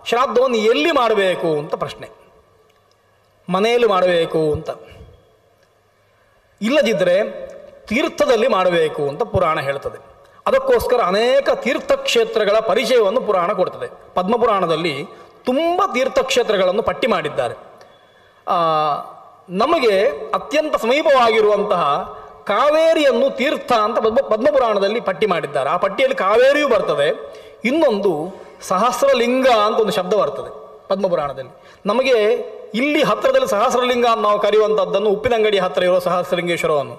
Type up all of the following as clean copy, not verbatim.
ಶ್ರಾದ್ದವನ್ನು ಎಲ್ಲಿ ಮಾಡಬೇಕು ಅಂತ ಪ್ರಶ್ನೆ. ಮನೆಯಲ್ಲಿ ಮಾಡಬೇಕು ಅಂತ, ಇಲ್ಲದಿದ್ದರೆ ತೀರ್ಥದಲ್ಲಿ ಮಾಡಬೇಕು ಅಂತ ಪುರಾಣ ಹೇಳ್ತದೆ. ಅದಕ್ಕೋಸ್ಕರ ಅನೇಕ ತೀರ್ಥಕ್ಷೇತ್ರಗಳ ಪರಿಚಯವನ್ನು ಪುರಾಣ ಕೊಡ್ತದೆ. ಪದ್ಮಪುರಾಣದಲ್ಲಿ ತುಂಬ ತೀರ್ಥಕ್ಷೇತ್ರಗಳನ್ನು ಪಟ್ಟಿ ಮಾಡಿದ್ದಾರೆ. ನಮಗೆ ಅತ್ಯಂತ ಸಮೀಪವಾಗಿರುವಂತಹ ಕಾವೇರಿಯನ್ನು ತೀರ್ಥ ಅಂತ ಪದ್ಮಪುರಾಣದಲ್ಲಿ ಪಟ್ಟಿ ಮಾಡಿದ್ದಾರೆ. ಆ ಪಟ್ಟಿಯಲ್ಲಿ ಕಾವೇರಿಯೂ ಬರ್ತದೆ. ಇನ್ನೊಂದು ಸಹಸ್ರಲಿಂಗ ಅಂತ ಒಂದು ಶಬ್ದ ಬರ್ತದೆ ಪದ್ಮಪುರಾಣದಲ್ಲಿ. ನಮಗೆ ಇಲ್ಲಿ ಹತ್ತಿರದಲ್ಲಿ ಸಹಸ್ರಲಿಂಗ ಅಂತ ನಾವು ಕರೆಯುವಂಥದ್ದನ್ನು ಉಪ್ಪಿನಂಗಡಿ ಹತ್ತಿರ ಇರೋ ಸಹಸ್ರಲಿಂಗೇಶ್ವರವನ್ನು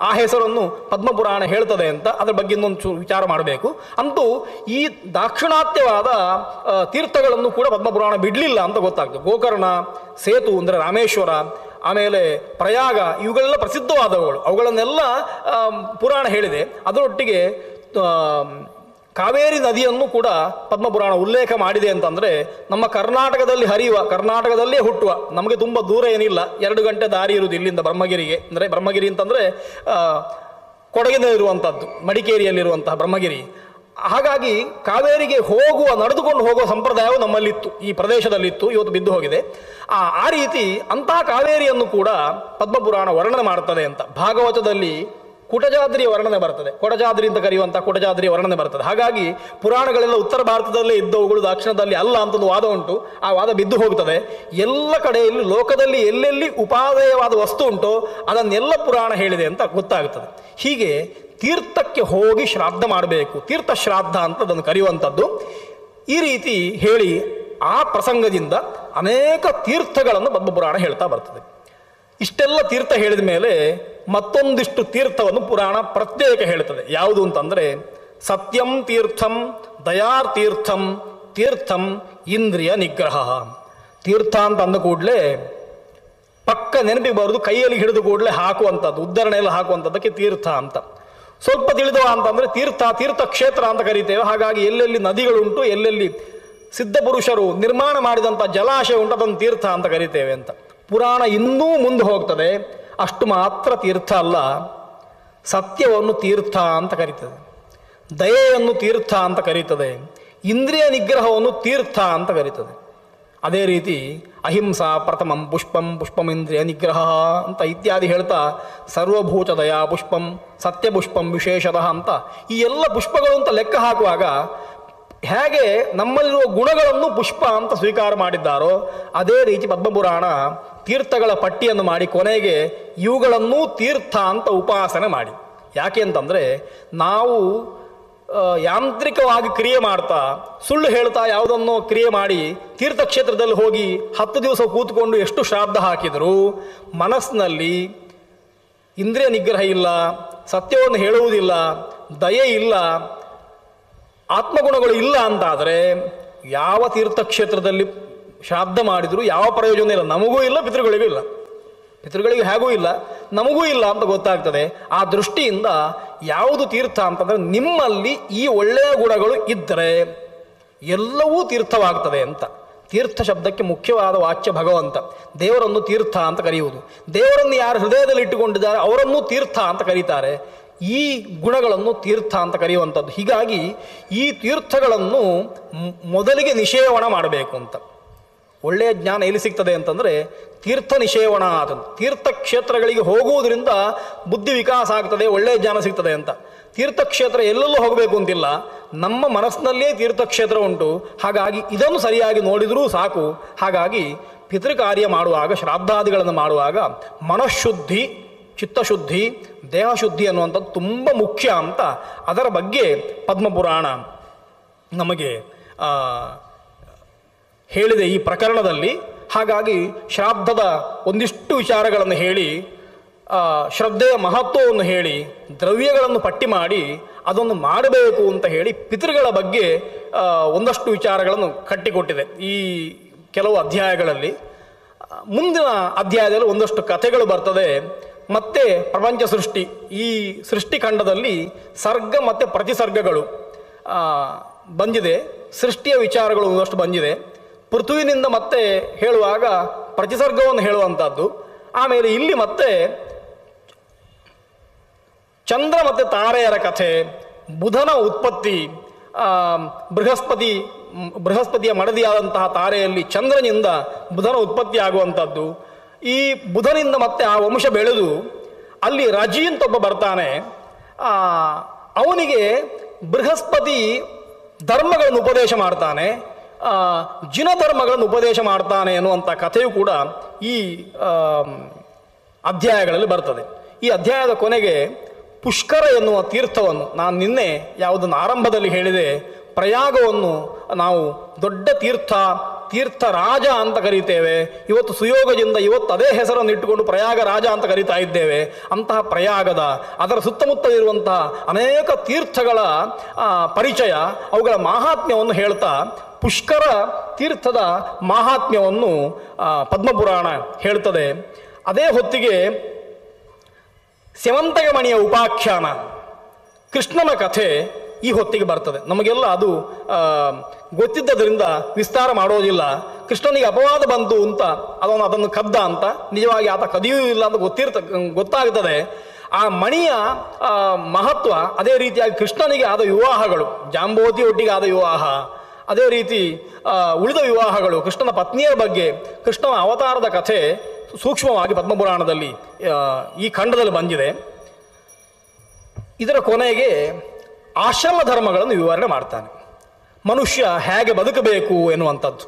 ಆ ಹೆಸರನ್ನು ಪದ್ಮಪುರಾಣ ಹೇಳ್ತದೆ ಅಂತ ಅದರ ಬಗ್ಗೆ ಇನ್ನೊಂದು ವಿಚಾರ ಮಾಡಬೇಕು. ಅಂತೂ ಈ ದಾಕ್ಷಿಣಾತ್ಯವಾದ ತೀರ್ಥಗಳನ್ನು ಕೂಡ ಪದ್ಮಪುರಾಣ ಬಿಡಲಿಲ್ಲ ಅಂತ ಗೊತ್ತಾಗ್ತದೆ. ಗೋಕರ್ಣ, ಸೇತು ಅಂದರೆ ರಾಮೇಶ್ವರ, ಆಮೇಲೆ ಪ್ರಯಾಗ, ಇವುಗಳೆಲ್ಲ ಪ್ರಸಿದ್ಧವಾದವುಗಳು. ಅವುಗಳನ್ನೆಲ್ಲ ಪುರಾಣ ಹೇಳಿದೆ. ಅದರೊಟ್ಟಿಗೆ ಕಾವೇರಿ ನದಿಯನ್ನು ಕೂಡ ಪದ್ಮಪುರಾಣ ಉಲ್ಲೇಖ ಮಾಡಿದೆ ಅಂತಂದರೆ ನಮ್ಮ ಕರ್ನಾಟಕದಲ್ಲಿ ಹರಿಯುವ, ಕರ್ನಾಟಕದಲ್ಲೇ ಹುಟ್ಟುವ, ನಮಗೆ ತುಂಬ ದೂರ ಏನಿಲ್ಲ, 2 ಗಂಟೆ ದಾರಿ ಇರುವುದು ಇಲ್ಲಿಂದ ಬ್ರಹ್ಮಗಿರಿಗೆ. ಅಂದರೆ ಬ್ರಹ್ಮಗಿರಿ ಅಂತಂದರೆ ಕೊಡಗಿನಲ್ಲಿರುವಂಥದ್ದು, ಮಡಿಕೇರಿಯಲ್ಲಿರುವಂತಹ ಬ್ರಹ್ಮಗಿರಿ. ಹಾಗಾಗಿ ಕಾವೇರಿಗೆ ನಡೆದುಕೊಂಡು ಹೋಗುವ ಸಂಪ್ರದಾಯವು ನಮ್ಮಲ್ಲಿತ್ತು, ಈ ಪ್ರದೇಶದಲ್ಲಿತ್ತು, ಇವತ್ತು ಬಿದ್ದು ಹೋಗಿದೆ. ಆ ರೀತಿ ಅಂತಹ ಕಾವೇರಿಯನ್ನು ಕೂಡ ಪದ್ಮಪುರಾಣ ವರ್ಣನೆ ಮಾಡ್ತದೆ ಅಂತ. ಭಾಗವತದಲ್ಲಿ ಕುಟಜಾದ್ರಿಯ ವರ್ಣನೆ ಬರ್ತದೆ, ಕೊಡಜಾದ್ರಿ ಅಂತ ಕರೆಯುವಂಥ ಕುಟಜಾದ್ರಿಯ ವರ್ಣನೆ ಬರ್ತದೆ. ಹಾಗಾಗಿ ಪುರಾಣಗಳೆಲ್ಲ ಉತ್ತರ ಭಾರತದಲ್ಲೇ ಇದ್ದವುಗಳು ದಕ್ಷಿಣದಲ್ಲಿ ಅಲ್ಲ ಅಂತ ಒಂದು ವಾದ ಉಂಟು. ಆ ವಾದ ಬಿದ್ದು ಹೋಗ್ತದೆ. ಎಲ್ಲ ಕಡೆಯಲ್ಲಿ ಲೋಕದಲ್ಲಿ ಎಲ್ಲೆಲ್ಲಿ ಉಪಾದೇಯವಾದ ವಸ್ತು ಉಂಟೋ ಅದನ್ನೆಲ್ಲ ಪುರಾಣ ಹೇಳಿದೆ ಅಂತ ಗೊತ್ತಾಗುತ್ತದೆ. ಹೀಗೆ ತೀರ್ಥಕ್ಕೆ ಹೋಗಿ ಶ್ರಾದ್ದ ಮಾಡಬೇಕು, ತೀರ್ಥ ಶ್ರಾದ್ದ ಅಂತ ಅದನ್ನು ಕರೆಯುವಂಥದ್ದು. ಈ ರೀತಿ ಹೇಳಿ ಆ ಪ್ರಸಂಗದಿಂದ ಅನೇಕ ತೀರ್ಥಗಳನ್ನು ಪದ್ಮಪುರಾಣ ಹೇಳ್ತಾ ಬರ್ತದೆ. ಇಷ್ಟೆಲ್ಲ ತೀರ್ಥ ಹೇಳಿದ ಮೇಲೆ ಮತ್ತೊಂದಿಷ್ಟು ತೀರ್ಥವನ್ನು ಪುರಾಣ ಪ್ರತ್ಯೇಕ ಹೇಳ್ತದೆ. ಯಾವುದು ಅಂತಂದರೆ ಸತ್ಯಂ ತೀರ್ಥಂ, ದಯಾತೀರ್ಥಂ, ತೀರ್ಥಂ ಇಂದ್ರಿಯ ನಿಗ್ರಹ. ತೀರ್ಥ ಅಂತ ಅಂದ ಕೂಡಲೇ ಪಕ್ಕ ನೆನಪಿಗೆ ಬರೋದು ಕೈಯಲ್ಲಿ ಹಿಡಿದು ಕೂಡಲೇ ಹಾಕುವಂಥದ್ದು, ಉದ್ಧರಣೆಯಲ್ಲಿ ಹಾಕುವಂಥದ್ದಕ್ಕೆ ತೀರ್ಥ ಅಂತ. ಸ್ವಲ್ಪ ತಿಳಿದವ ಅಂತಂದರೆ ತೀರ್ಥಕ್ಷೇತ್ರ ಅಂತ ಕರೀತೇವೆ. ಹಾಗಾಗಿ ಎಲ್ಲೆಲ್ಲಿ ನದಿಗಳುಂಟು, ಎಲ್ಲೆಲ್ಲಿ ಸಿದ್ಧಪುರುಷರು ನಿರ್ಮಾಣ ಮಾಡಿದಂಥ ಜಲಾಶಯ ಉಂಟು, ಅದನ್ನು ತೀರ್ಥ ಅಂತ ಕರೀತೇವೆ ಅಂತ. ಪುರಾಣ ಇನ್ನೂ ಮುಂದೆ ಹೋಗ್ತದೆ. ಅಷ್ಟು ಮಾತ್ರ ತೀರ್ಥ ಅಲ್ಲ, ಸತ್ಯವನ್ನು ತೀರ್ಥ ಅಂತ ಕರೀತದೆ, ದಯೆಯನ್ನು ತೀರ್ಥ ಅಂತ ಕರೀತದೆ, ಇಂದ್ರಿಯ ನಿಗ್ರಹವನ್ನು ತೀರ್ಥ ಅಂತ ಕರೀತದೆ. ಅದೇ ರೀತಿ ಅಹಿಂಸಾ ಪ್ರಥಮಂ ಪುಷ್ಪಂ, ಪುಷ್ಪಮಿಂದ್ರಿಯ ನಿಗ್ರಹ ಅಂತ ಇತ್ಯಾದಿ ಹೇಳ್ತಾ ಸರ್ವಭೂತ ದಯಾ ಪುಷ್ಪಂ, ಸತ್ಯಪುಷ್ಪಂ ವಿಶೇಷತಃ ಅಂತ ಈ ಎಲ್ಲ ಪುಷ್ಪಗಳು ಅಂತ ಲೆಕ್ಕ ಹಾಕುವಾಗ ಹೇಗೆ ನಮ್ಮಲ್ಲಿರುವ ಗುಣಗಳನ್ನು ಪುಷ್ಪ ಅಂತ ಸ್ವೀಕಾರ ಮಾಡಿದ್ದಾರೋ ಅದೇ ರೀತಿ ಪದ್ಮಪುರಾಣ ತೀರ್ಥಗಳ ಪಟ್ಟಿಯನ್ನು ಮಾಡಿ ಕೊನೆಗೆ ಇವುಗಳನ್ನೂ ತೀರ್ಥ ಅಂತ ಉಪಾಸನೆ ಮಾಡಿ. ಯಾಕೆ ಅಂತಂದರೆ ನಾವು ಯಾಂತ್ರಿಕವಾಗಿ ಕ್ರಿಯೆ ಮಾಡ್ತಾ ಸುಳ್ಳು ಹೇಳ್ತಾ ಯಾವುದನ್ನೋ ಕ್ರಿಯೆ ಮಾಡಿ ತೀರ್ಥಕ್ಷೇತ್ರದಲ್ಲಿ ಹೋಗಿ 10 ದಿವಸ ಕೂತ್ಕೊಂಡು ಎಷ್ಟು ಶ್ರಾದ್ದ ಹಾಕಿದರೂ ಮನಸ್ಸಿನಲ್ಲಿ ಇಂದ್ರಿಯ ನಿಗ್ರಹ ಇಲ್ಲ, ಸತ್ಯವನ್ನು ಹೇಳುವುದಿಲ್ಲ, ದಯೆ ಇಲ್ಲ, ಆತ್ಮಗುಣಗಳು ಇಲ್ಲ ಅಂತಾದರೆ ಯಾವ ತೀರ್ಥಕ್ಷೇತ್ರದಲ್ಲಿ ಶ್ರಾದ್ದ ಮಾಡಿದರೂ ಯಾವ ಪ್ರಯೋಜನ ಇಲ್ಲ. ನಮಗೂ ಇಲ್ಲ, ಪಿತೃಗಳಿಗೂ ಇಲ್ಲ, ಪಿತೃಗಳಿಗೆ ಹೇಗೂ ಇಲ್ಲ, ನಮಗೂ ಇಲ್ಲ ಅಂತ ಗೊತ್ತಾಗ್ತದೆ. ಆ ದೃಷ್ಟಿಯಿಂದ ಯಾವುದು ತೀರ್ಥ ಅಂತಂದರೆ ನಿಮ್ಮಲ್ಲಿ ಈ ಒಳ್ಳೆಯ ಗುಣಗಳು ಇದ್ದರೆ ಎಲ್ಲವೂ ತೀರ್ಥವಾಗ್ತದೆ ಅಂತ. ತೀರ್ಥ ಶಬ್ದಕ್ಕೆ ಮುಖ್ಯವಾದ ವಾಚ್ಯ ಭಗವಂತ. ದೇವರನ್ನು ತೀರ್ಥ ಅಂತ ಕರೆಯುವುದು. ದೇವರನ್ನು ಯಾರು ಹೃದಯದಲ್ಲಿ ಇಟ್ಟುಕೊಂಡಿದ್ದಾರೆ ಅವರನ್ನು ತೀರ್ಥ ಅಂತ ಕರೀತಾರೆ. ಈ ಗುಣಗಳನ್ನು ತೀರ್ಥ ಅಂತ ಕರೆಯುವಂಥದ್ದು. ಹೀಗಾಗಿ ಈ ತೀರ್ಥಗಳನ್ನು ಮೊದಲಿಗೆ ನಿಷೇವಣ ಮಾಡಬೇಕು ಅಂತ. ಒಳ್ಳೆಯ ಜ್ಞಾನ ಎಲ್ಲಿ ಸಿಗ್ತದೆ ಅಂತಂದರೆ ತೀರ್ಥ ನಿಷೇವಣ ಆತಂದು. ತೀರ್ಥಕ್ಷೇತ್ರಗಳಿಗೆ ಹೋಗುವುದರಿಂದ ಬುದ್ಧಿ ವಿಕಾಸ ಆಗ್ತದೆ, ಒಳ್ಳೆಯ ಜ್ಞಾನ ಸಿಗ್ತದೆ ಅಂತ. ತೀರ್ಥಕ್ಷೇತ್ರ ಎಲ್ಲೆಲ್ಲೂ ಹೋಗಬೇಕು ಅಂತಿಲ್ಲ, ನಮ್ಮ ಮನಸ್ಸಿನಲ್ಲೇ ತೀರ್ಥಕ್ಷೇತ್ರ ಉಂಟು. ಹಾಗಾಗಿ ಇದನ್ನು ಸರಿಯಾಗಿ ನೋಡಿದರೂ ಸಾಕು. ಹಾಗಾಗಿ ಪಿತೃಕಾರ್ಯ ಮಾಡುವಾಗ, ಶ್ರಾದ್ದಾದಿಗಳನ್ನು ಮಾಡುವಾಗ ಮನಃಶುದ್ಧಿ, ಚಿತ್ತಶುದ್ಧಿ, ದೇಹಶುದ್ಧಿ ಅನ್ನುವಂಥದ್ದು ತುಂಬ ಮುಖ್ಯ ಅಂತ ಅದರ ಬಗ್ಗೆ ಪದ್ಮಪುರಾಣ ನಮಗೆ ಹೇಳಿದೆ ಈ ಪ್ರಕರಣದಲ್ಲಿ. ಹಾಗಾಗಿ ಶ್ರಾದ್ದದ ಒಂದಿಷ್ಟು ವಿಚಾರಗಳನ್ನು ಹೇಳಿ, ಶ್ರದ್ಧೆಯ ಮಹತ್ವವನ್ನು ಹೇಳಿ, ದ್ರವ್ಯಗಳನ್ನು ಪಟ್ಟಿ ಮಾಡಿ ಅದನ್ನು ಮಾಡಬೇಕು ಅಂತ ಹೇಳಿ ಪಿತೃಗಳ ಬಗ್ಗೆ ಒಂದಷ್ಟು ವಿಚಾರಗಳನ್ನು ಕಟ್ಟಿಕೊಟ್ಟಿದೆ ಈ ಕೆಲವು ಅಧ್ಯಾಯಗಳಲ್ಲಿ. ಮುಂದಿನ ಅಧ್ಯಾಯದಲ್ಲಿ ಒಂದಷ್ಟು ಕಥೆಗಳು ಬರ್ತದೆ. ಮತ್ತು ಪ್ರಪಂಚ ಸೃಷ್ಟಿ, ಈ ಸೃಷ್ಟಿಖಂಡದಲ್ಲಿ ಸರ್ಗ ಮತ್ತು ಪ್ರತಿಸರ್ಗಗಳು ಬಂದಿದೆ. ಸೃಷ್ಟಿಯ ವಿಚಾರಗಳು ಒಂದಷ್ಟು ಬಂದಿದೆ. ಪೃಥ್ವಿನಿಂದ ಮತ್ತೆ ಹೇಳುವಾಗ ಪ್ರತಿಸರ್ಗವನ್ನು ಹೇಳುವಂಥದ್ದು. ಆಮೇಲೆ ಇಲ್ಲಿ ಮತ್ತೆ ಚಂದ್ರ ಮತ್ತು ತಾರೆಯರ ಕಥೆ, ಬುಧನ ಉತ್ಪತ್ತಿ, ಬೃಹಸ್ಪತಿ ಬೃಹಸ್ಪತಿಯ ಮಡದಿಯಾದಂತಹ ತಾರೆಯಲ್ಲಿ ಚಂದ್ರನಿಂದ ಬುಧನ ಉತ್ಪತ್ತಿ ಆಗುವಂಥದ್ದು. ಈ ಬುಧನಿಂದ ಮತ್ತೆ ಆ ವಂಶ ಬೆಳೆದು ಅಲ್ಲಿ ರಜಿ ಅಂತ ಒಬ್ಬ ಬರ್ತಾನೆ. ಅವನಿಗೆ ಬೃಹಸ್ಪತಿ ಧರ್ಮಗಳನ್ನು ಉಪದೇಶ ಮಾಡ್ತಾನೆ, ಜಿನ ಧರ್ಮಗಳನ್ನು ಉಪದೇಶ ಮಾಡ್ತಾನೆ ಎನ್ನುವಂಥ ಕಥೆಯು ಕೂಡ ಈ ಅಧ್ಯಾಯಗಳಲ್ಲಿ ಬರ್ತದೆ. ಈ ಅಧ್ಯಾಯದ ಕೊನೆಗೆ ಪುಷ್ಕರ ಎನ್ನುವ ತೀರ್ಥವನ್ನು, ನಾನು ನಿನ್ನೆ ಯಾವುದನ್ನು ಆರಂಭದಲ್ಲಿ ಹೇಳಿದೆ, ಪ್ರಯಾಗವನ್ನು ನಾವು ದೊಡ್ಡ ತೀರ್ಥರಾಜ ಅಂತ ಕರೀತೇವೆ. ಇವತ್ತು ಸುಯೋಗದಿಂದ ಇವತ್ತು ಅದೇ ಹೆಸರನ್ನು ಇಟ್ಟುಕೊಂಡು ಪ್ರಯಾಗ ರಾಜ ಅಂತ ಕರೀತಾ ಇದ್ದೇವೆ. ಅಂತಹ ಪ್ರಯಾಗದ ಅದರ ಸುತ್ತಮುತ್ತಲಿರುವಂತಹ ಅನೇಕ ತೀರ್ಥಗಳ ಪರಿಚಯ, ಅವುಗಳ ಮಾಹಾತ್ಮ್ಯವನ್ನು ಹೇಳ್ತಾ ಪುಷ್ಕರ ತೀರ್ಥದ ಮಾಹಾತ್ಮ್ಯವನ್ನು ಪದ್ಮಪುರಾಣ ಹೇಳ್ತದೆ. ಅದೇ ಹೊತ್ತಿಗೆ ಸ್ಯವಂತಕಮಣಿಯ ಉಪಾಖ್ಯಾನ, ಕೃಷ್ಣನ ಕಥೆ ಈ ಹೊತ್ತಿಗೆ ಬರ್ತದೆ. ನಮಗೆಲ್ಲ ಅದು ಗೊತ್ತಿದ್ದರಿಂದ ವಿಸ್ತಾರ ಮಾಡೋದಿಲ್ಲ. ಕೃಷ್ಣನಿಗೆ ಅಪವಾದ ಬಂತು ಅಂತ ಅದನ್ನು ಕದ್ದ ಅಂತ, ನಿಜವಾಗಿ ಆತ ಕದಿಯುವುದಿಲ್ಲ ಅಂತ ಗೊತ್ತಾಗ್ತದೆ. ಆ ಮಣಿಯ ಮಹತ್ವ, ಅದೇ ರೀತಿಯಾಗಿ ಕೃಷ್ಣನಿಗೆ ಆದ ವಿವಾಹಗಳು, ಜಾಂಬೋತಿ ಒಟ್ಟಿಗೆ ಆದ ವಿವಾಹ, ಅದೇ ರೀತಿ ಉಳಿದ ವಿವಾಹಗಳು, ಕೃಷ್ಣನ ಪತ್ನಿಯರ ಬಗ್ಗೆ, ಕೃಷ್ಣನ ಅವತಾರದ ಕಥೆ ಸೂಕ್ಷ್ಮವಾಗಿ ಪದ್ಮಪುರಾಣದಲ್ಲಿ ಈ ಖಂಡದಲ್ಲಿ ಬಂದಿದೆ. ಇದರ ಕೊನೆಗೆ ಆಶ್ರಮ ಧರ್ಮಗಳನ್ನು ವಿವರಣೆ ಮಾಡ್ತಾನೆ. ಮನುಷ್ಯ ಹೇಗೆ ಬದುಕಬೇಕು ಎನ್ನುವಂಥದ್ದು.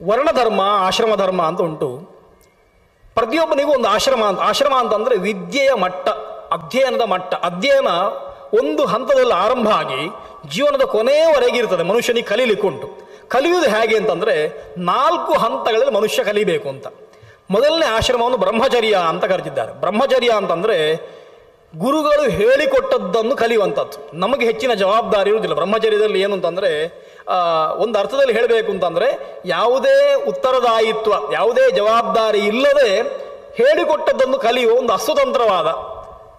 ವರ್ಣಧರ್ಮ, ಆಶ್ರಮ ಧರ್ಮ ಅಂತ ಉಂಟು. ಪ್ರತಿಯೊಬ್ಬನಿಗೂ ಒಂದು ಆಶ್ರಮ ಅಂತಂದರೆ ವಿದ್ಯೆಯ ಮಟ್ಟ, ಅಧ್ಯಯನದ ಮಟ್ಟ. ಅಧ್ಯಯನ ಒಂದು ಹಂತದಲ್ಲಿ ಆರಂಭ ಆಗಿ ಜೀವನದ ಕೊನೆಯವರೆಗೆ ಇರ್ತದೆ. ಮನುಷ್ಯನಿಗೆ ಕಲೀಲಿಕ್ಕುಂಟು. ಕಲಿಯುವುದು ಹೇಗೆ ಅಂತಂದರೆ 4 ಹಂತಗಳಲ್ಲಿ ಮನುಷ್ಯ ಕಲಿಬೇಕು ಅಂತ. ಮೊದಲನೇ ಆಶ್ರಮವನ್ನು ಬ್ರಹ್ಮಚರ್ಯ ಅಂತ ಕರೆದಿದ್ದಾರೆ. ಬ್ರಹ್ಮಚರ್ಯ ಅಂತಂದರೆ ಗುರುಗಳು ಹೇಳಿಕೊಟ್ಟದ್ದನ್ನು ಕಲಿಯುವಂಥದ್ದು. ನಮಗೆ ಹೆಚ್ಚಿನ ಜವಾಬ್ದಾರಿ ಇರುವುದಿಲ್ಲ ಬ್ರಹ್ಮಚರ್ಯದಲ್ಲಿ. ಏನು ಅಂತಂದರೆ, ಒಂದು ಅರ್ಥದಲ್ಲಿ ಹೇಳಬೇಕು ಅಂತಂದರೆ, ಯಾವುದೇ ಉತ್ತರದಾಯಿತ್ವ, ಯಾವುದೇ ಜವಾಬ್ದಾರಿ ಇಲ್ಲದೆ ಹೇಳಿಕೊಟ್ಟದ್ದನ್ನು ಕಲಿಯುವ ಒಂದು ಅಸ್ವತಂತ್ರವಾದ,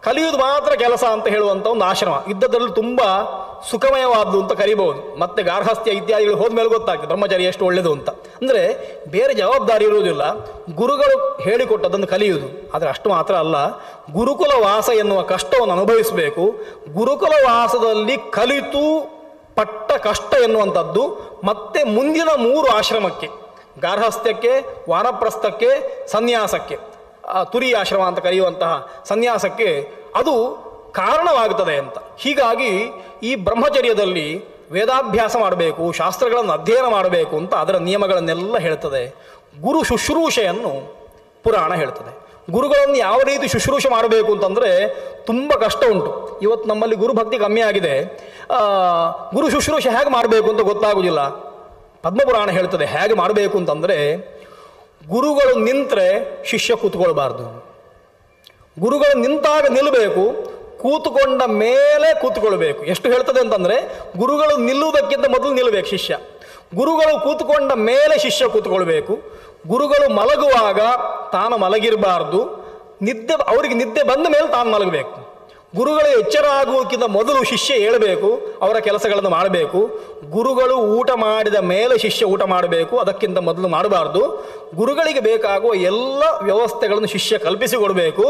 ಕಲಿಯುವುದು ಮಾತ್ರ ಕೆಲಸ ಅಂತ ಹೇಳುವಂಥ ಒಂದು ಆಶ್ರಮ ಇದ್ದದ್ರಲ್ಲಿ ತುಂಬ ಸುಖಮಯವಾದ್ದು ಅಂತ ಕರಿಬಹುದು. ಮತ್ತೆ ಗಾರ್ಹಸ್ಥ್ಯ ಇತ್ಯಾದಿಗಳು ಹೋದ್ಮೇಲೆ ಗೊತ್ತಾಗ್ತದೆ ಬ್ರಹ್ಮಚರ್ಯ ಎಷ್ಟು ಒಳ್ಳೆಯದು ಅಂತ. ಅಂದರೆ ಬೇರೆ ಜವಾಬ್ದಾರಿ ಇರುವುದಿಲ್ಲ, ಗುರುಗಳು ಹೇಳಿಕೊಟ್ಟದನ್ನು ಕಲಿಯುವುದು. ಆದರೆ ಅಷ್ಟು ಮಾತ್ರ ಅಲ್ಲ, ಗುರುಕುಲ ವಾಸ ಎನ್ನುವ ಕಷ್ಟವನ್ನು ಅನುಭವಿಸಬೇಕು. ಗುರುಕುಲ ವಾಸದಲ್ಲಿ ಕಲಿತು ಪಟ್ಟ ಕಷ್ಟ ಎನ್ನುವಂಥದ್ದು ಮತ್ತೆ ಮುಂದಿನ 3 ಆಶ್ರಮಕ್ಕೆ, ಗಾರ್ಹಸ್ಥ್ಯಕ್ಕೆ, ವಾನಪ್ರಸ್ಥಕ್ಕೆ, ಸನ್ಯಾಸಕ್ಕೆ, ತುರಿ ಆಶ್ರಮ ಅಂತ ಕರೆಯುವಂತಹ ಸನ್ಯಾಸಕ್ಕೆ ಅದು ಕಾರಣವಾಗುತ್ತದೆ ಅಂತ. ಹೀಗಾಗಿ ಈ ಬ್ರಹ್ಮಚರ್ಯದಲ್ಲಿ ವೇದಾಭ್ಯಾಸ ಮಾಡಬೇಕು, ಶಾಸ್ತ್ರಗಳನ್ನು ಅಧ್ಯಯನ ಮಾಡಬೇಕು ಅಂತ ಅದರ ನಿಯಮಗಳನ್ನೆಲ್ಲ ಹೇಳ್ತದೆ. ಗುರು ಶುಶ್ರೂಷೆಯನ್ನು ಪುರಾಣ ಹೇಳ್ತದೆ. ಗುರುಗಳನ್ನು ಯಾವ ರೀತಿ ಶುಶ್ರೂಷೆ ಮಾಡಬೇಕು ಅಂತಂದರೆ ತುಂಬ ಕಷ್ಟ ಉಂಟು. ಇವತ್ತು ನಮ್ಮಲ್ಲಿ ಗುರುಭಕ್ತಿ ಕಮ್ಮಿ ಆಗಿದೆ. ಗುರು ಶುಶ್ರೂಷೆ ಹೇಗೆ ಮಾಡಬೇಕು ಅಂತ ಗೊತ್ತಾಗುವುದಿಲ್ಲ. ಪದ್ಮಪುರಾಣ ಹೇಳ್ತದೆ ಹೇಗೆ ಮಾಡಬೇಕು ಅಂತಂದರೆ, ಗುರುಗಳು ನಿಂತರೆ ಶಿಷ್ಯ ಕೂತ್ಕೊಳ್ಬಾರ್ದು. ಗುರುಗಳು ನಿಂತಾಗ ನಿಲ್ಲಬೇಕು, ಕೂತುಕೊಂಡ ಮೇಲೆ ಕೂತ್ಕೊಳ್ಬೇಕು. ಎಷ್ಟು ಹೇಳ್ತದೆ ಅಂತಂದರೆ, ಗುರುಗಳು ನಿಲ್ಲುವುದಕ್ಕಿಂತ ಮೊದಲು ನಿಲ್ಲಬೇಕು ಶಿಷ್ಯ. ಗುರುಗಳು ಕೂತ್ಕೊಂಡ ಮೇಲೆ ಶಿಷ್ಯ ಕೂತ್ಕೊಳ್ಬೇಕು. ಗುರುಗಳು ಮಲಗುವಾಗ ತಾನು ಮಲಗಿರಬಾರ್ದು. ಅವರಿಗೆ ನಿದ್ದೆ ಬಂದ ಮೇಲೆ ತಾನು ಮಲಗಬೇಕು. ಗುರುಗಳು ಎಚ್ಚರ ಆಗುವುದಕ್ಕಿಂತ ಮೊದಲು ಶಿಷ್ಯ ಏಳಬೇಕು, ಅವರ ಕೆಲಸಗಳನ್ನು ಮಾಡಬೇಕು. ಗುರುಗಳು ಊಟ ಮಾಡಿದ ಮೇಲೆ ಶಿಷ್ಯ ಊಟ ಮಾಡಬೇಕು, ಅದಕ್ಕಿಂತ ಮೊದಲು ಮಾಡಬಾರ್ದು. ಗುರುಗಳಿಗೆ ಬೇಕಾಗುವ ಎಲ್ಲ ವ್ಯವಸ್ಥೆಗಳನ್ನು ಶಿಷ್ಯ ಕಲ್ಪಿಸಿಕೊಡಬೇಕು.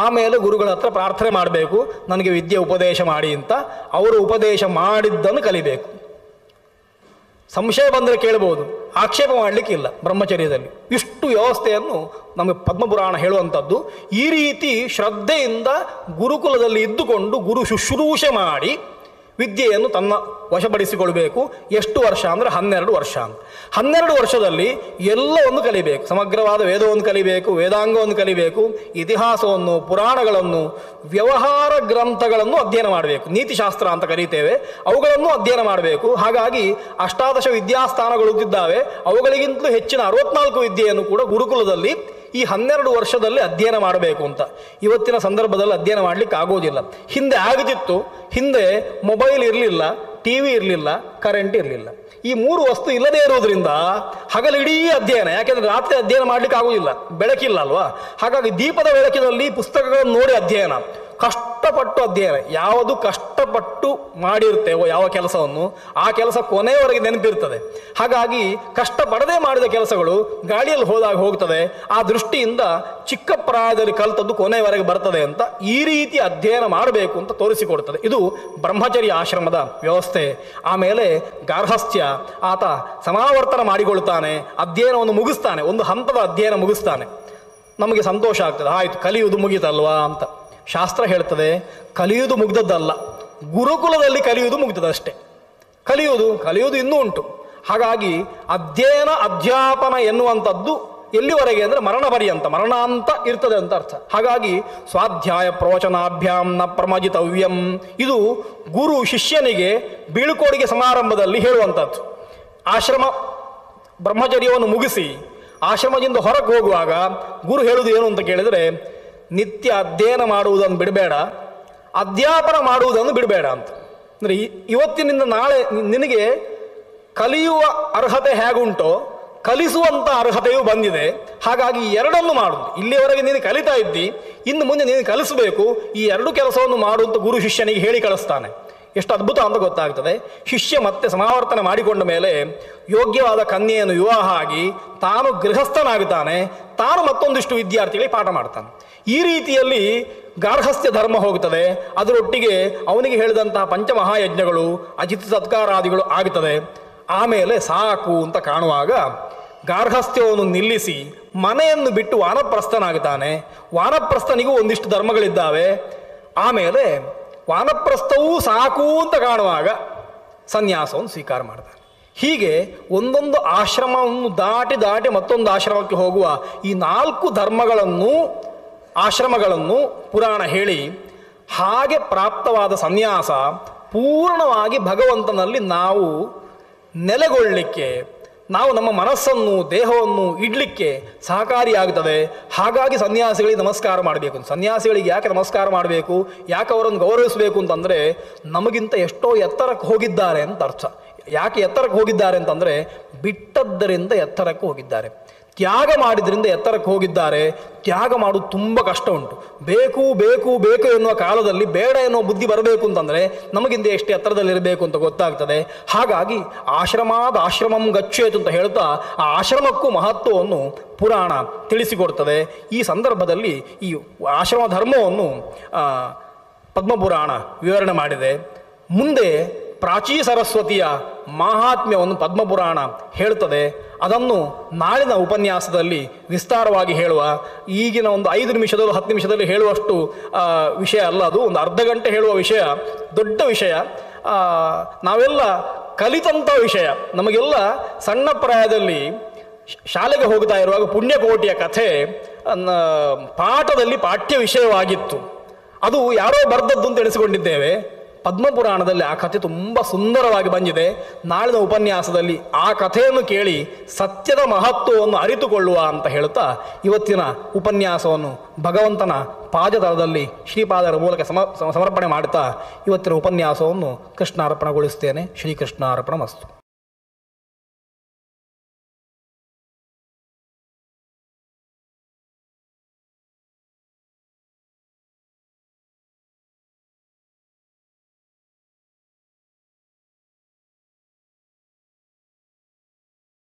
ಆಮೇಲೆ ಗುರುಗಳ ಹತ್ರ ಪ್ರಾರ್ಥನೆ ಮಾಡಬೇಕು, ನನಗೆ ವಿದ್ಯೆ ಉಪದೇಶ ಮಾಡಿ ಅಂತ. ಅವರು ಉಪದೇಶ ಮಾಡಿದ್ದನ್ನು ಕಲಿಬೇಕು. ಸಂಶಯ ಬಂದರೆ ಕೇಳ್ಬೋದು, ಆಕ್ಷೇಪ ಮಾಡಲಿಕ್ಕಿಲ್ಲ. ಬ್ರಹ್ಮಚರ್ಯದಲ್ಲಿ ಇಷ್ಟು ವ್ಯವಸ್ಥೆಯನ್ನು ನಮಗೆ ಪದ್ಮಪುರಾಣ ಹೇಳುವಂಥದ್ದು. ಈ ರೀತಿ ಶ್ರದ್ಧೆಯಿಂದ ಗುರುಕುಲದಲ್ಲಿ ಇದ್ದುಕೊಂಡು ಗುರು ಶುಶ್ರೂಷೆ ಮಾಡಿ ವಿದ್ಯೆಯನ್ನು ತನ್ನ ವಶಪಡಿಸಿಕೊಳ್ಬೇಕು. ಎಷ್ಟು ವರ್ಷ ಅಂದರೆ 12 ವರ್ಷ. 12 ವರ್ಷದಲ್ಲಿ ಎಲ್ಲವನ್ನು ಕಲಿಬೇಕು. ಸಮಗ್ರವಾದ ವೇದವನ್ನು ಕಲಿಬೇಕು, ವೇದಾಂಗವನ್ನು ಕಲಿಬೇಕು, ಇತಿಹಾಸವನ್ನು, ಪುರಾಣಗಳನ್ನು, ವ್ಯವಹಾರ ಗ್ರಂಥಗಳನ್ನು ಅಧ್ಯಯನ ಮಾಡಬೇಕು. ನೀತಿಶಾಸ್ತ್ರ ಅಂತ ಕರೀತೇವೆ, ಅವುಗಳನ್ನು ಅಧ್ಯಯನ ಮಾಡಬೇಕು. ಹಾಗಾಗಿ 18 ವಿದ್ಯಾಸ್ಥಾನಗಳು ಇದ್ದಾವೆ. ಅವುಗಳಿಗಿಂತಲೂ ಹೆಚ್ಚಿನ 64 ವಿದ್ಯೆಯನ್ನು ಕೂಡ ಗುರುಕುಲದಲ್ಲಿ ಈ 12 ವರ್ಷದಲ್ಲಿ ಅಧ್ಯಯನ ಮಾಡಬೇಕು ಅಂತ. ಇವತ್ತಿನ ಸಂದರ್ಭದಲ್ಲಿ ಅಧ್ಯಯನ ಮಾಡಲಿಕ್ಕೆ ಆಗೋದಿಲ್ಲ. ಹಿಂದೆ ಆಗುತ್ತಿತ್ತು. ಹಿಂದೆ ಮೊಬೈಲ್ ಇರಲಿಲ್ಲ, ಟಿ ವಿ ಇರಲಿಲ್ಲ, ಕರೆಂಟ್ ಇರಲಿಲ್ಲ. ಈ 3 ವಸ್ತು ಇಲ್ಲದೇ ಇರೋದ್ರಿಂದ ಹಗಲಿಡೀ ಅಧ್ಯಯನ. ಯಾಕೆಂದರೆ ರಾತ್ರಿ ಅಧ್ಯಯನ ಮಾಡಲಿಕ್ಕೆ ಆಗೋದಿಲ್ಲ, ಬೆಳಕಿಲ್ಲ ಅಲ್ವಾ. ಹಾಗಾಗಿ ದೀಪದ ಬೆಳಕಿನಲ್ಲಿ ಪುಸ್ತಕಗಳನ್ನು ನೋಡಿ ಅಧ್ಯಯನ. ಕಷ್ಟ ಕಷ್ಟಪಟ್ಟು ಅಧ್ಯಯನ, ಯಾವುದು ಕಷ್ಟಪಟ್ಟು ಮಾಡಿರ್ತೇವೋ ಯಾವ ಕೆಲಸವನ್ನು ಆ ಕೆಲಸ ಕೊನೆಯವರೆಗೆ ನೆನಪಿರ್ತದೆ. ಹಾಗಾಗಿ ಕಷ್ಟಪಡದೆ ಮಾಡಿದ ಕೆಲಸಗಳು ಗಾಳಿಯಲ್ಲಿ ಹೋದಾಗ ಹೋಗ್ತದೆ. ಆ ದೃಷ್ಟಿಯಿಂದ ಚಿಕ್ಕ ಪ್ರಾಯದಲ್ಲಿ ಕಲ್ತದ್ದು ಕೊನೆಯವರೆಗೆ ಬರ್ತದೆ ಅಂತ ಈ ರೀತಿ ಅಧ್ಯಯನ ಮಾಡಬೇಕು ಅಂತ ತೋರಿಸಿಕೊಡ್ತದೆ. ಇದು ಬ್ರಹ್ಮಚರ್ಯ ಆಶ್ರಮದ ವ್ಯವಸ್ಥೆ. ಆಮೇಲೆ ಗಾರ್ಹಸ್ಥ್ಯ, ಆತ ಸಮಾವರ್ತನ ಮಾಡಿಕೊಳ್ತಾನೆ, ಅಧ್ಯಯನವನ್ನು ಮುಗಿಸ್ತಾನೆ, ಒಂದು ಹಂತದ ಅಧ್ಯಯನ ಮುಗಿಸ್ತಾನೆ. ನಮಗೆ ಸಂತೋಷ ಆಗ್ತದೆ, ಆಯಿತು ಕಲಿಯುವುದು ಮುಗಿತಲ್ವಾ ಅಂತ. ಶಾಸ್ತ್ರ ಹೇಳ್ತದೆ ಕಲಿಯುವುದು ಮುಗ್ದದ್ದಲ್ಲ, ಗುರುಕುಲದಲ್ಲಿ ಕಲಿಯುವುದು ಮುಗ್ದದಷ್ಟೇ. ಕಲಿಯುವುದು ಇನ್ನೂ ಉಂಟು. ಹಾಗಾಗಿ ಅಧ್ಯಯನ ಅಧ್ಯಾಪನ ಎನ್ನುವಂಥದ್ದು ಎಲ್ಲಿವರೆಗೆ ಅಂದರೆ ಮರಣ ಪರ್ಯಂತ, ಮರಣಾಂತ ಇರ್ತದೆ ಅಂತ ಅರ್ಥ. ಹಾಗಾಗಿ ಸ್ವಾಧ್ಯಾಯ ಪ್ರವಚನಾಭ್ಯಾಂ ನ ಪ್ರಮಜಿತವ್ಯಂ, ಇದು ಗುರು ಶಿಷ್ಯನಿಗೆ ಬೀಳ್ಕೊಡುಗೆ ಸಮಾರಂಭದಲ್ಲಿ ಹೇಳುವಂಥದ್ದು. ಆಶ್ರಮ ಬ್ರಹ್ಮಚರ್ಯವನ್ನು ಮುಗಿಸಿ ಆಶ್ರಮದಿಂದ ಹೊರಗೆ ಹೋಗುವಾಗ ಗುರು ಹೇಳುವುದು ಏನು ಅಂತ ಕೇಳಿದರೆ, ನಿತ್ಯ ಅಧ್ಯಯನ ಮಾಡುವುದನ್ನು ಬಿಡಬೇಡ, ಅಧ್ಯಾಪನ ಮಾಡುವುದನ್ನು ಬಿಡಬೇಡ ಅಂತ. ಅಂದರೆ ಇವತ್ತಿನಿಂದ ನಾಳೆ ನಿನಗೆ ಕಲಿಯುವ ಅರ್ಹತೆ ಹೇಗುಂಟೋ ಕಲಿಸುವಂಥ ಅರ್ಹತೆಯೂ ಬಂದಿದೆ. ಹಾಗಾಗಿ ಎರಡನ್ನು ಮಾಡುವುದು. ಇಲ್ಲಿಯವರೆಗೆ ನೀನು ಕಲಿತಾ ಇದ್ದಿ, ಇನ್ನು ಮುಂದೆ ನೀನು ಕಲಿಸಬೇಕು. ಈ ಎರಡು ಕೆಲಸವನ್ನು ಮಾಡುವಂಥ ಗುರು ಶಿಷ್ಯನಿಗೆ ಹೇಳಿ ಕಳಿಸ್ತಾನೆ. ಎಷ್ಟು ಅದ್ಭುತ ಅಂತ ಗೊತ್ತಾಗ್ತದೆ. ಶಿಷ್ಯ ಮತ್ತೆ ಸಮಾವರ್ತನೆ ಮಾಡಿಕೊಂಡ ಮೇಲೆ ಯೋಗ್ಯವಾದ ಕನ್ಯೆಯನ್ನು ವಿವಾಹ ಆಗಿ ತಾನು ಗೃಹಸ್ಥನಾಗುತ್ತಾನೆ, ತಾನು ಮತ್ತೊಂದಿಷ್ಟು ವಿದ್ಯಾರ್ಥಿಗಳಿಗೆ ಪಾಠ ಮಾಡ್ತಾನೆ. ಈ ರೀತಿಯಲ್ಲಿ ಗಾರ್ಹಸ್ಥ್ಯ ಧರ್ಮ ಹೋಗ್ತದೆ. ಅದರೊಟ್ಟಿಗೆ ಅವನಿಗೆ ಹೇಳಿದಂತಹ ಪಂಚಮಹಾಯಜ್ಞಗಳು, ಅತಿಥಿ ಸತ್ಕಾರಾದಿಗಳು ಆಗುತ್ತದೆ. ಆಮೇಲೆ ಸಾಕು ಅಂತ ಕಾಣುವಾಗ ಗಾರ್ಹಸ್ಥ್ಯವನ್ನು ನಿಲ್ಲಿಸಿ ಮನೆಯನ್ನು ಬಿಟ್ಟು ವಾನಪ್ರಸ್ಥನಾಗುತ್ತಾನೆ. ವಾನಪ್ರಸ್ಥನಿಗೂ ಒಂದಿಷ್ಟು ಧರ್ಮಗಳಿದ್ದಾವೆ. ಆಮೇಲೆ ವಾನಪ್ರಸ್ಥವೂ ಸಾಕು ಅಂತ ಕಾಣುವಾಗ ಸನ್ಯಾಸವನ್ನು ಸ್ವೀಕಾರ ಮಾಡ್ತಾನೆ. ಹೀಗೆ ಒಂದೊಂದು ಆಶ್ರಮವನ್ನು ದಾಟಿ ದಾಟಿ ಮತ್ತೊಂದು ಆಶ್ರಮಕ್ಕೆ ಹೋಗುವ ಈ 4 ಧರ್ಮಗಳನ್ನು, ಆಶ್ರಮಗಳನ್ನು ಪುರಾಣ ಹೇಳಿ, ಹಾಗೆ ಪ್ರಾಪ್ತವಾದ ಸನ್ಯಾಸ ಪೂರ್ಣವಾಗಿ ಭಗವಂತನಲ್ಲಿ ನಾವು ನೆಲೆಗೊಳ್ಳಲಿಕ್ಕೆ, ನಾವು ನಮ್ಮ ಮನಸ್ಸನ್ನು ದೇಹವನ್ನು ಇಡಲಿಕ್ಕೆ ಸಹಕಾರಿಯಾಗುತ್ತದೆ. ಹಾಗಾಗಿ ಸನ್ಯಾಸಿಗಳಿಗೆ ನಮಸ್ಕಾರ ಮಾಡಬೇಕು. ಸನ್ಯಾಸಿಗಳಿಗೆ ಯಾಕೆ ನಮಸ್ಕಾರ ಮಾಡಬೇಕು, ಯಾಕೆ ಅವರನ್ನು ಗೌರವಿಸಬೇಕು ಅಂತಂದರೆ, ನಮಗಿಂತ ಎಷ್ಟೋ ಎತ್ತರಕ್ಕೆ ಹೋಗಿದ್ದಾರೆ ಅಂತ ಅರ್ಥ. ಯಾಕೆ ಎತ್ತರಕ್ಕೆ ಹೋಗಿದ್ದಾರೆ ಅಂತಂದರೆ, ಬಿಟ್ಟದ್ದರಿಂದ ಎತ್ತರಕ್ಕೆ ಹೋಗಿದ್ದಾರೆ, ತ್ಯಾಗ ಮಾಡಿದ್ರಿಂದ ಎತ್ತರಕ್ಕೆ ಹೋಗಿದ್ದಾರೆ. ತ್ಯಾಗ ಮಾಡೋದು ತುಂಬ ಕಷ್ಟ ಉಂಟು. ಬೇಕು ಬೇಕು ಬೇಕು ಎನ್ನುವ ಕಾಲದಲ್ಲಿ ಬೇಡ ಎನ್ನುವ ಬುದ್ಧಿ ಬರಬೇಕು ಅಂತಂದರೆ ನಮಗಿಂತ ಎಷ್ಟು ಎತ್ತರದಲ್ಲಿರಬೇಕು ಅಂತ ಗೊತ್ತಾಗ್ತದೆ. ಹಾಗಾಗಿ ಆಶ್ರಮಂ ಗಚ್ಚೇತು ಅಂತ ಹೇಳ್ತಾ ಆ ಆಶ್ರಮಕ್ಕೂ ಮಹತ್ವವನ್ನು ಪುರಾಣ ತಿಳಿಸಿಕೊಡ್ತದೆ. ಈ ಸಂದರ್ಭದಲ್ಲಿ ಈ ಆಶ್ರಮ ಧರ್ಮವನ್ನು ಪದ್ಮಪುರಾಣ ವಿವರಣೆ ಮಾಡಿದೆ. ಮುಂದೆ ಪ್ರಾಚೀ ಸರಸ್ವತಿಯ ಮಾಹಾತ್ಮ್ಯವನ್ನು ಪದ್ಮಪುರಾಣ ಹೇಳ್ತದೆ. ಅದನ್ನು ನಾಳಿನ ಉಪನ್ಯಾಸದಲ್ಲಿ ವಿಸ್ತಾರವಾಗಿ ಹೇಳುವ. ಈಗಿನ ಒಂದು 5 ನಿಮಿಷದಲ್ಲಿ 10 ನಿಮಿಷದಲ್ಲಿ ಹೇಳುವಷ್ಟು ವಿಷಯ ಅಲ್ಲ, ಅದು ಒಂದು ಅರ್ಧ ಗಂಟೆ ಹೇಳುವ ವಿಷಯ, ದೊಡ್ಡ ವಿಷಯ, ನಾವೆಲ್ಲ ಕಲಿತಂಥ ವಿಷಯ. ನಮಗೆಲ್ಲ ಸಣ್ಣ ಪ್ರಾಯದಲ್ಲಿ ಶಾಲೆಗೆ ಹೋಗ್ತಾ ಇರುವಾಗ ಪುಣ್ಯಕೋಟಿಯ ಕಥೆ ಪಾಠದಲ್ಲಿ ಪಾಠ್ಯ ವಿಷಯವಾಗಿತ್ತು. ಅದು ಯಾರೋ ಬರೆದದ್ದು ಅಂತ ಎಣಿಸಿಕೊಂಡಿದ್ದೇವೆ. ಪದ್ಮಪುರಾಣದಲ್ಲಿ ಆ ಕಥೆ ತುಂಬ ಸುಂದರವಾಗಿ ಬಂದಿದೆ. ನಾಳಿನ ಉಪನ್ಯಾಸದಲ್ಲಿ ಆ ಕಥೆಯನ್ನು ಕೇಳಿ ಸತ್ಯದ ಮಹತ್ವವನ್ನು ಅರಿತುಕೊಳ್ಳುವ ಅಂತ ಹೇಳ್ತಾ ಇವತ್ತಿನ ಉಪನ್ಯಾಸವನ್ನು ಭಗವಂತನ ಪಾದತಲದಲ್ಲಿ ಶ್ರೀಪಾದರ ಮೂಲಕ ಸಮರ್ಪಣೆ ಮಾಡ್ತಾ ಇವತ್ತಿನ ಉಪನ್ಯಾಸವನ್ನು ಕೃಷ್ಣಾರ್ಪಣಗೊಳಿಸ್ತೇನೆ. ಶ್ರೀಕೃಷ್ಣಾರ್ಪಣಮಸ್ತು.